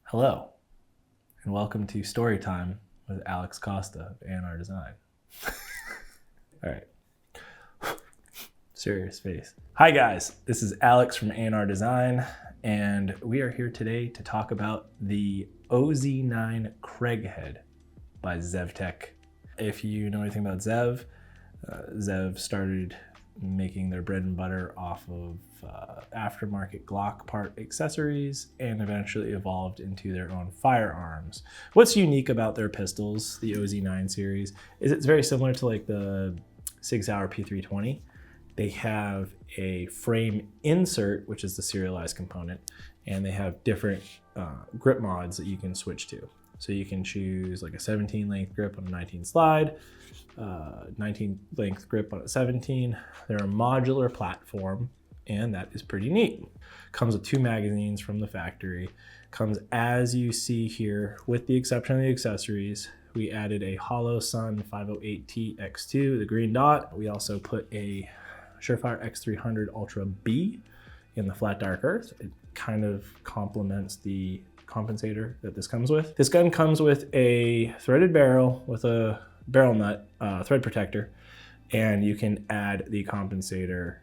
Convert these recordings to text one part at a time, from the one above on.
Hello, and welcome to Story Time with Alex Costa of A&R Design. All right. Serious face. Hi guys, this is Alex from A&R Design, and we are here today to talk about the OZ9 CRAIGHEAD by ZEV. If you know anything about ZEV, ZEV started making their bread and butter off of aftermarket Glock part accessories and eventually evolved into their own firearms. What's unique about their pistols, the OZ9 series, is it's very similar to like the Sig Sauer P320. They have a frame insert, which is the serialized component, and they have different grip mods that you can switch to. So you can choose like a 17 length grip on a 19 slide, 19 length grip on a 17. They're a modular platform, and that is pretty neat. Comes with 2 magazines from the factory. Comes as you see here, with the exception of the accessories. We added a Hollow Sun 508T X2, the green dot. We also put a Surefire X300 Ultra B in the flat dark earth. It kind of complements the compensator that this comes with. This gun comes with a threaded barrel with a barrel nut thread protector, and you can add the compensator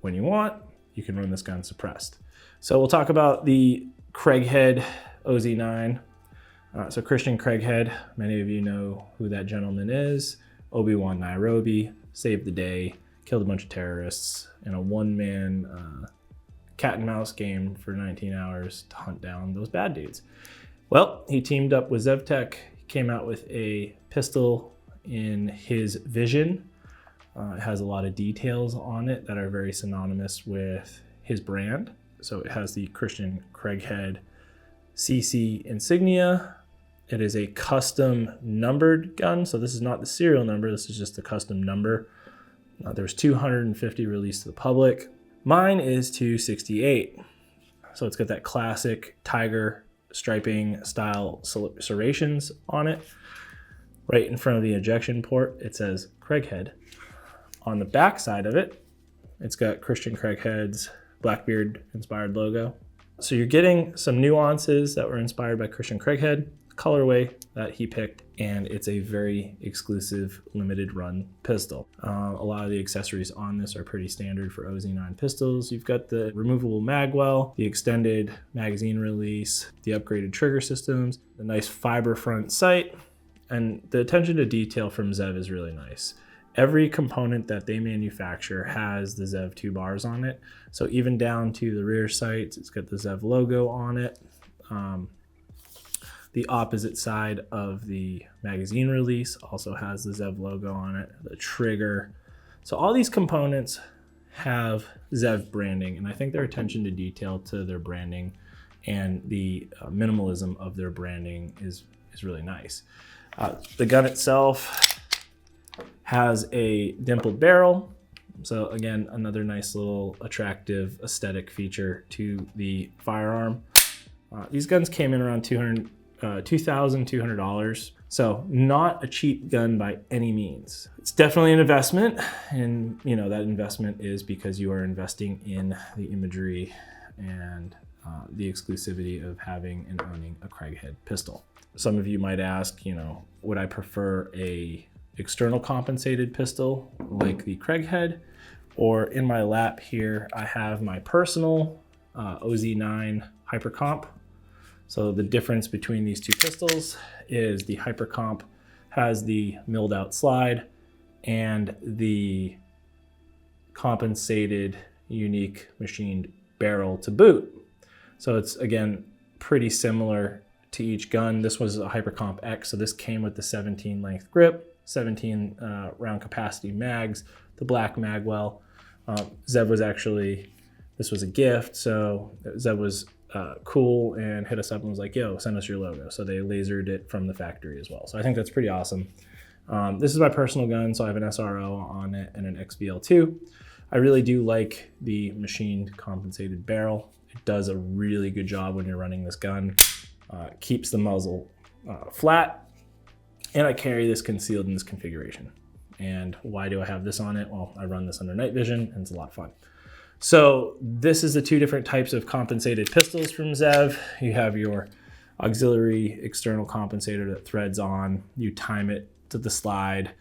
when you want. You can run this gun suppressed. So we'll talk about the CRAIGHEAD OZ9. So Christain CRAIGHEAD, many of you know who that gentleman is. Obi-Wan Nairobi, saved the day, killed a bunch of terrorists in a one-man cat and mouse game for 19 hours to hunt down those bad dudes. Well, he teamed up with ZEV, came out with a pistol in his vision. It has a lot of details on it that are very synonymous with his brand. So it has the Christain CRAIGHEAD CC insignia. It is a custom numbered gun. So this is not the serial number. This is just the custom number. There's 250 released to the public. Mine is 268. So it's got that classic tiger striping style serrations on it. Right in front of the ejection port, it says CRAIGHEAD. On the back side of it, it's got Christain CRAIGHEAD's Blackbeard inspired logo. So you're getting some nuances that were inspired by Christain CRAIGHEAD, colorway that he picked, and it's a very exclusive limited run pistol. A lot of the accessories on this are pretty standard for OZ9 pistols. You've got the removable magwell, the extended magazine release, the upgraded trigger systems, the nice fiber front sight, and the attention to detail from ZEV is really nice. Every component that they manufacture has the ZEV 2 bars on it. So even down to the rear sights, it's got the ZEV logo on it. The opposite side of the magazine release also has the ZEV logo on it, the trigger. So all these components have ZEV branding, and I think their attention to detail to their branding and the minimalism of their branding is really nice. The gun itself has a dimpled barrel. So again, another nice little attractive aesthetic feature to the firearm. These guns came in around $2,200. So not a cheap gun by any means. It's definitely an investment, and that investment is because you are investing in the imagery and the exclusivity of having and owning a CRAIGHEAD pistol. Some of you might ask, would I prefer a external compensated pistol like the CRAIGHEAD, or in my lap here I have my personal OZ9 Hypercomp. So the difference between these two pistols is the Hypercomp has the milled out slide and the compensated unique machined barrel to boot. So it's again pretty similar to each gun. This was a Hypercomp X, so this came with the 17 length grip, 17 round capacity mags, the black magwell. ZEV was this was a gift, so ZEV was cool and hit us up and was like, yo, send us your logo. So they lasered it from the factory as well. So I think that's pretty awesome. This is my personal gun, so I have an SRO on it and an XBL2. I really do like the machined compensated barrel. It does a really good job when you're running this gun. Keeps the muzzle flat, and I carry this concealed in this configuration. And why do I have this on it? Well, I run this under night vision and it's a lot of fun. So this is the two different types of compensated pistols from ZEV. You have your auxiliary external compensator that threads on. You time it to the slide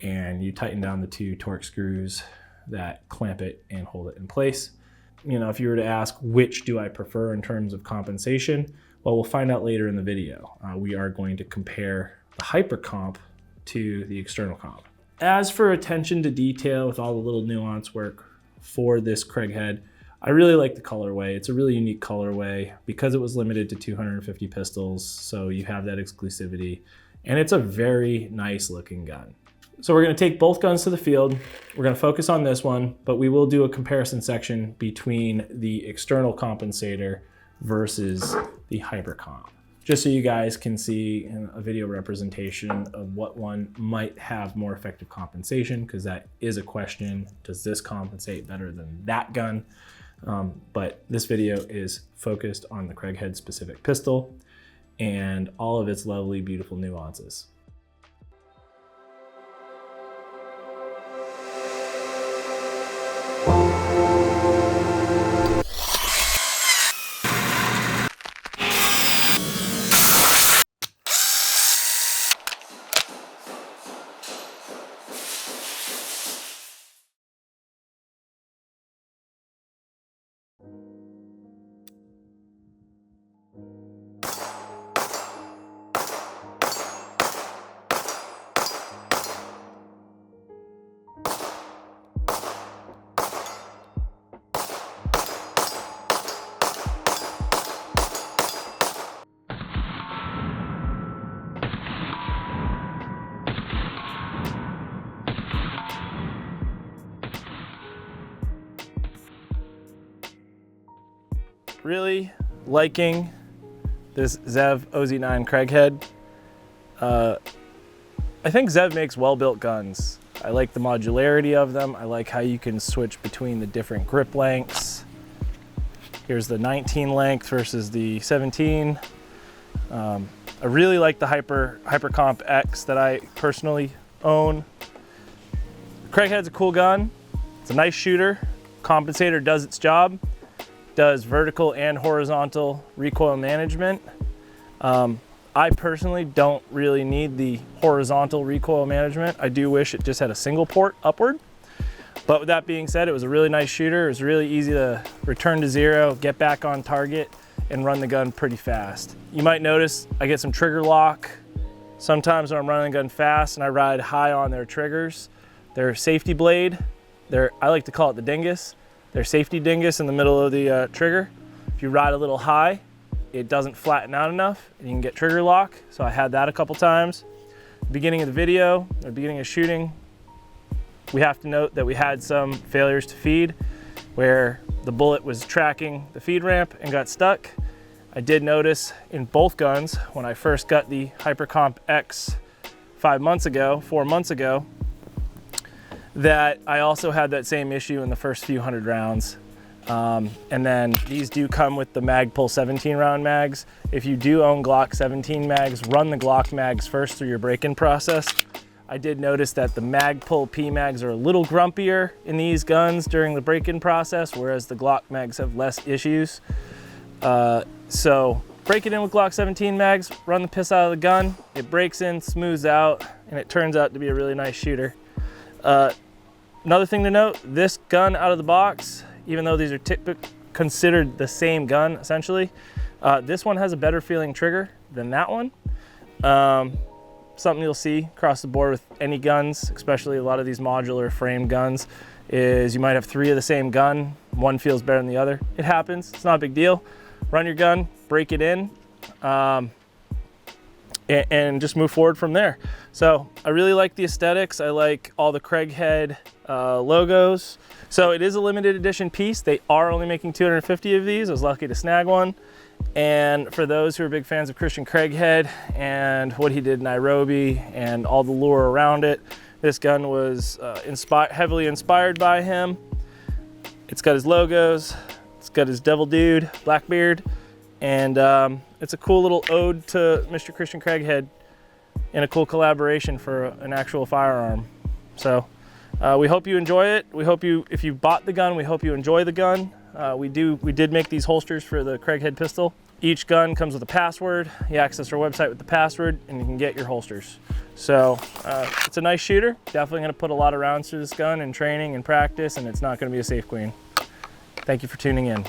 and you tighten down the 2 torque screws that clamp it and hold it in place. You know, if you were to ask which do I prefer in terms of compensation, well, we'll find out later in the video. We are going to compare the hyper comp to the external comp. As for attention to detail with all the little nuance work for this Craighead, I really like the colorway. It's a really unique colorway because it was limited to 250 pistols, so you have that exclusivity, and it's a very nice looking gun. So we're going to take both guns to the field. We're going to focus on this one, but we will do a comparison section between the external compensator versus the hyper comp, just so you guys can see a video representation of what one might have more effective compensation, because that is a question. Does this compensate better than that gun? But this video is focused on the Craighead specific pistol and all of its lovely, beautiful nuances. Really liking this ZEV OZ9 Craighead. I think ZEV makes well-built guns. I like the modularity of them. I like how you can switch between the different grip lengths. Here's the 19 length versus the 17. I really like the Hypercomp X that I personally own. Craighead's a cool gun. It's a nice shooter. Compensator does its job. Does vertical and horizontal recoil management. I personally don't really need the horizontal recoil management. I do wish it just had a single port upward. But with that being said, it was a really nice shooter. It was really easy to return to zero, get back on target, and run the gun pretty fast. You might notice I get some trigger lock. Sometimes when I'm running the gun fast and I ride high on their triggers, their safety blade, I like to call it the dingus. Their safety dingus in the middle of the trigger. If you ride a little high, it doesn't flatten out enough and you can get trigger lock. So I had that a couple times. Beginning of the video, or beginning of shooting, we have to note that we had some failures to feed where the bullet was tracking the feed ramp and got stuck. I did notice in both guns when I first got the Hypercomp X 4 months ago, that I also had that same issue in the first few hundred rounds. And then these do come with the Magpul 17 round mags. If you do own Glock 17 mags, run the Glock mags first through your break-in process. I did notice that the Magpul P mags are a little grumpier in these guns during the break-in process, whereas the Glock mags have less issues. So break it in with Glock 17 mags, run the piss out of the gun, it breaks in, smooths out, and it turns out to be a really nice shooter. Another thing to note, this gun out of the box, even though these are considered the same gun essentially, this one has a better feeling trigger than that one. Something you'll see across the board with any guns, especially a lot of these modular frame guns, is you might have 3 of the same gun, one feels better than the other. It happens, it's not a big deal. Run your gun, break it in, and just move forward from there. So I really like the aesthetics. I like all the Craighead logos. So it is a limited edition piece. They are only making 250 of these. I was lucky to snag one. And for those who are big fans of Christian Craighead and what he did in Nairobi and all the lore around it, this gun was heavily inspired by him. It's got his logos, it's got his devil dude, Blackbeard, and it's a cool little ode to Mr. Christian Craighead and a cool collaboration for an actual firearm. So we hope you enjoy it. We hope if you bought the gun, we hope you enjoy the gun. We did make these holsters for the Craighead pistol. Each gun comes with a password. You access our website with the password and you can get your holsters. So it's a nice shooter. Definitely gonna put a lot of rounds through this gun in training and practice, and it's not gonna be a safe queen. Thank you for tuning in.